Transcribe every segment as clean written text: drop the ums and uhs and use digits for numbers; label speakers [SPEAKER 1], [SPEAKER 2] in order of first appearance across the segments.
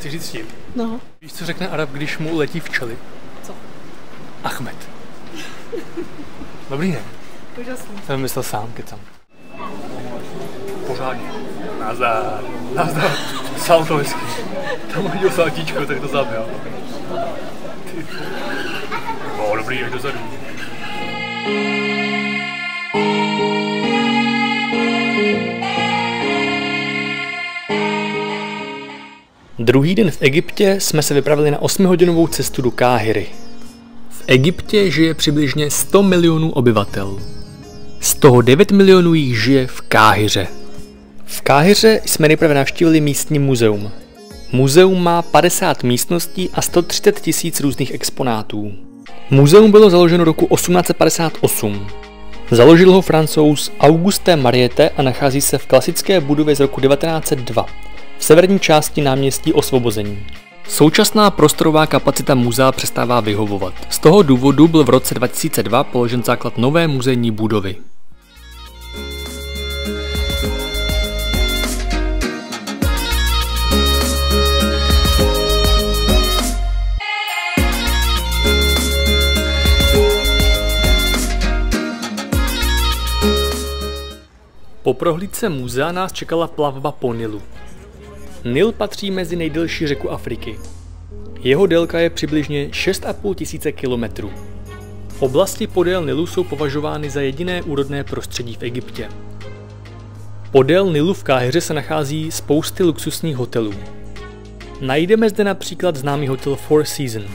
[SPEAKER 1] Chci říct tím?
[SPEAKER 2] No.
[SPEAKER 1] Víš, co řekne Arab, když mu letí včely?
[SPEAKER 2] Co?
[SPEAKER 1] Ahmed. Dobrý, ne?
[SPEAKER 2] Úžasný.
[SPEAKER 1] Jsem myslel sám, kecam. Pořádně. Nazdar. Nazdar. Sám to hezky. Tam hodil saltíčko, tak to zabil. Dobrý, až dozadu. Druhý den v Egyptě jsme se vypravili na 8hodinovou cestu do Káhiry. V Egyptě žije přibližně 100 milionů obyvatel. Z toho 9 milionů jich žije v Káhiře. V Káhiře jsme nejprve navštívili místní muzeum. Muzeum má 50 místností a 130 000 různých exponátů. Muzeum bylo založeno roku 1858. Založil ho Francouz Auguste Mariette a nachází se v klasické budově z roku 1902 v severní části náměstí Osvobození. Současná prostorová kapacita muzea přestává vyhovovat. Z toho důvodu byl v roce 2002 položen základ nové muzejní budovy. Po prohlídce muzea nás čekala plavba po Nilu. Nil patří mezi nejdelší řeku Afriky. Jeho délka je přibližně 6,5 tisíce kilometrů. Oblasti podél Nilu jsou považovány za jediné úrodné prostředí v Egyptě. Podél Nilu v Káhiře se nachází spousty luxusních hotelů. Najdeme zde například známý hotel Four Seasons.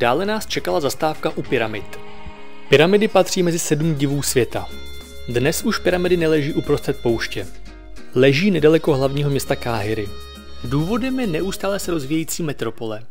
[SPEAKER 1] Dále nás čekala zastávka u pyramid. Pyramidy patří mezi 7 divů světa. Dnes už pyramidy neleží uprostřed pouště. Leží nedaleko hlavního města Káhiry. Důvodem je neustále se rozvíjející metropole.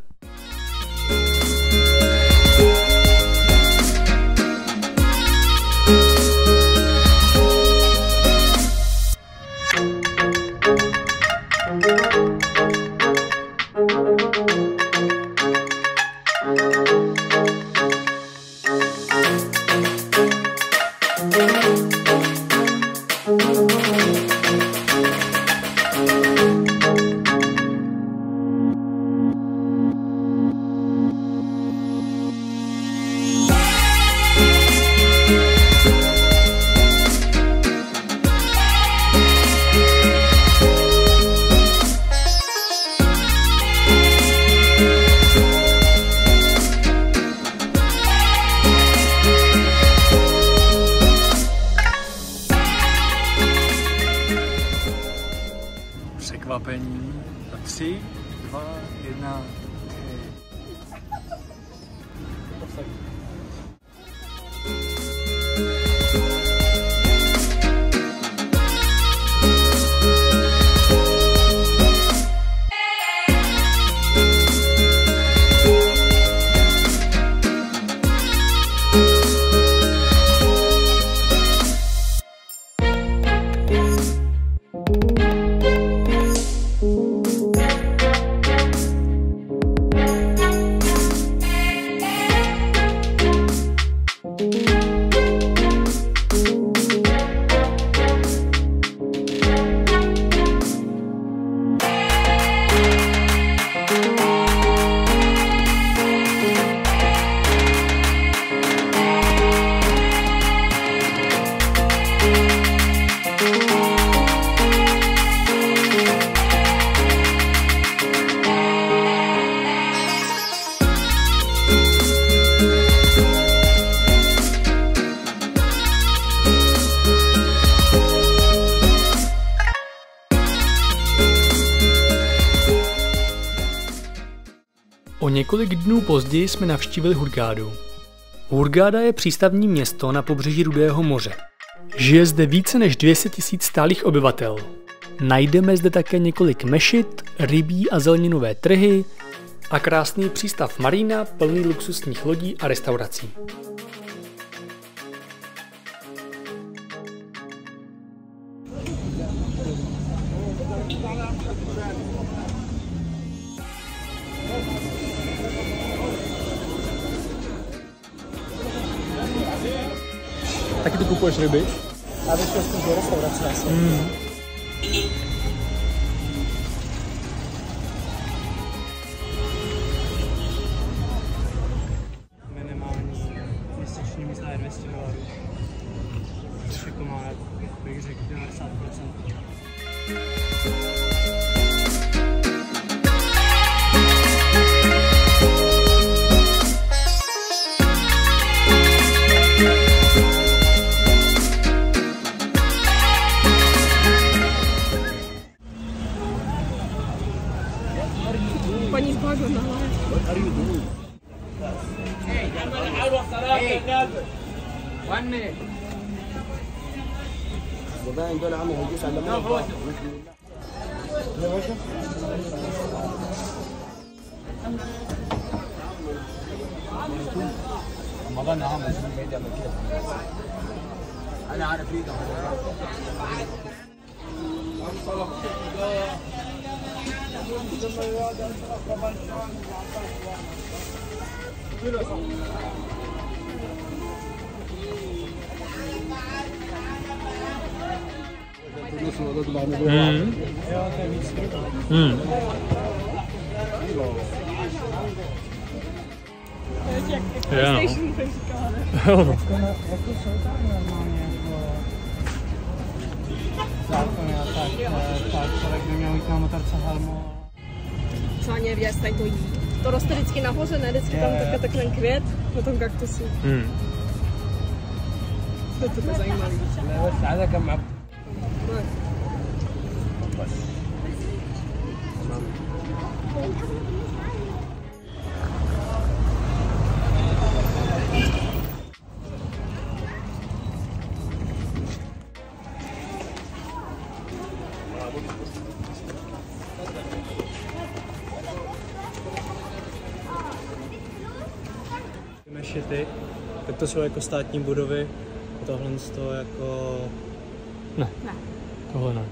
[SPEAKER 1] Překvapení. 3, 2, 1. O několik dnů později jsme navštívili Hurgádu. Hurgáda je přístavní město na pobřeží Rudého moře. Žije zde více než 200 000 stálých obyvatel. Najdeme zde také několik mešit, rybí a zeleninové trhy a krásný přístav Marina plný luxusních lodí a restaurací. Taky tu kupuješ ryby?
[SPEAKER 2] Já bych šel do restaurace asi. Minimální měsíční mzda je $200. Což jako má, bych řekl, 90%.
[SPEAKER 3] Paní s bágem na hlavě. Jak to jsou tam normálně jako zákony a tak člověk by měl mít na motorce helmu. Třeba nevěř, tady to jí. To roste vždycky nahoře, ne? Vždycky tam tak ten květ na tom kaktusu. To je zajímavý.
[SPEAKER 2] Mešity, tak to jsou jako státní budovy, tohle z toho jako...
[SPEAKER 1] Ne. Tohle ne.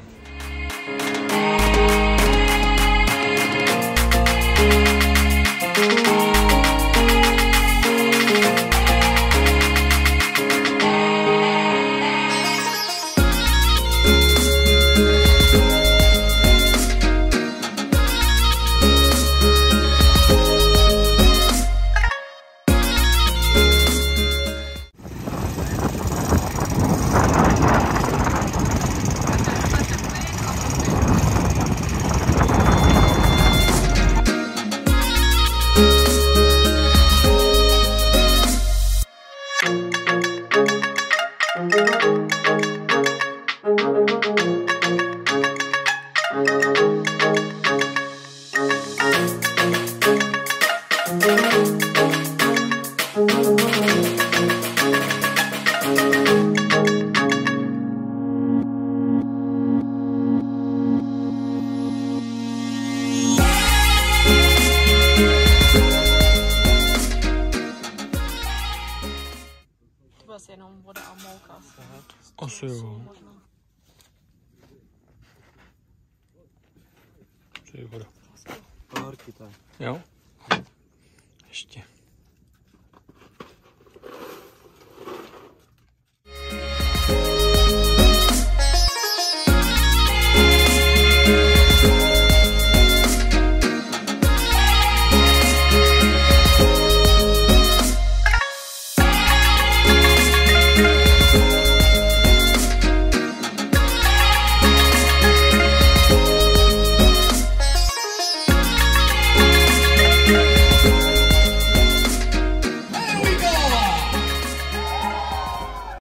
[SPEAKER 3] Asi jenom voda a mouka.
[SPEAKER 1] Asi jo. Voda.
[SPEAKER 2] Pohorky to.
[SPEAKER 1] Jo? Ještě.